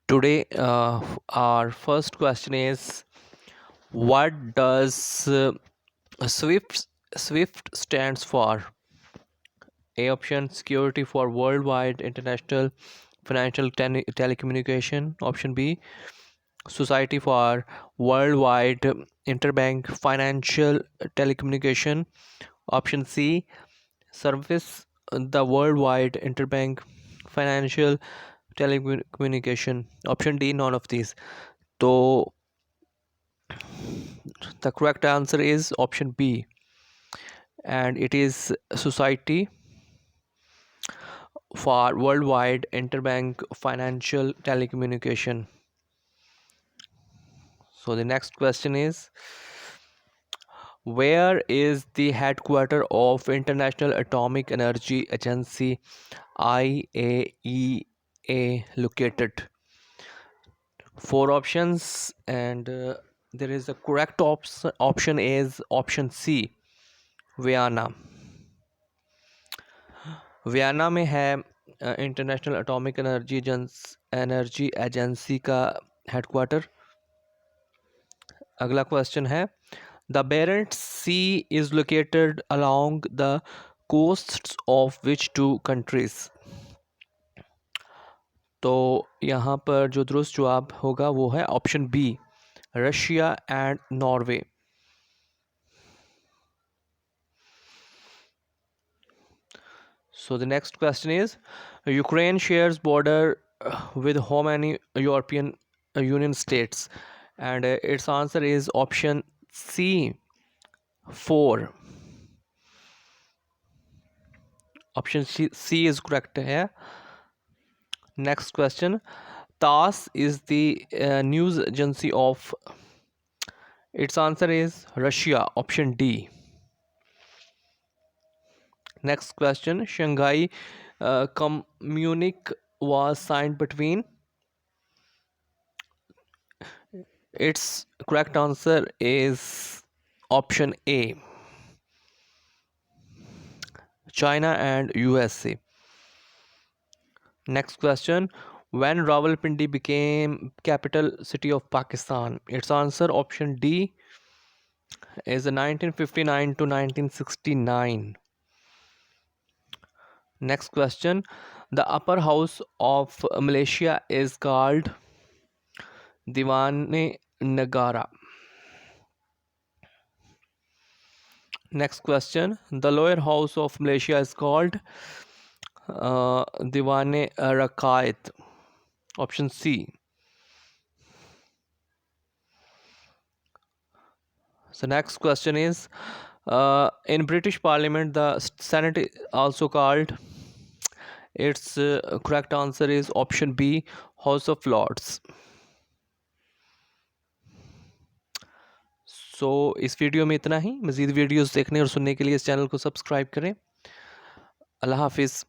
Today, our first question is, what does SWIFT SWIFT stands for? A option: Security for Worldwide International Financial Telecommunication. Option B: Society for Worldwide Interbank Financial Telecommunication. Option C: Service the Worldwide Interbank Financial Telecommunication. Option D: none of these. So the correct answer is option B, and it is Society for Worldwide Interbank Financial Telecommunication. So the next question is, where is the headquarter of International Atomic Energy Agency IAEA located? Four options, and there is a correct option is option C, Vienna. Vienna में है International Atomic Energy Agency का headquarter. अगला question है, the Barents Sea is located along the coasts of which two countries? तो यहाँ पर जो दुरुस्त जवाब होगा वो है option B, Russia and Norway. So the next question is, Ukraine shares border with how many European Union states? And its answer is option C, 4. Option C is correct here. Next question, TASS is the news agency of. Its answer is Russia, option D. Next question, Shanghai Communique was signed between. Its correct answer is option A, China and USA. Next question, when Rawalpindi became capital city of Pakistan? Its answer option D is 1959 to 1969. Next question, the upper house of Malaysia is called Diwane Negara. Next question, the lower house of Malaysia is called Diwane Rakait. Option C. So next question is, in British Parliament the Senate is also called. Its correct answer is option B, House of Lords. सो इस video में इतना ही। मज़ीद videos देखने और सुनने के लिए इस चैनल को सब्सक्राइब करें। अल्लाह हाफिज़।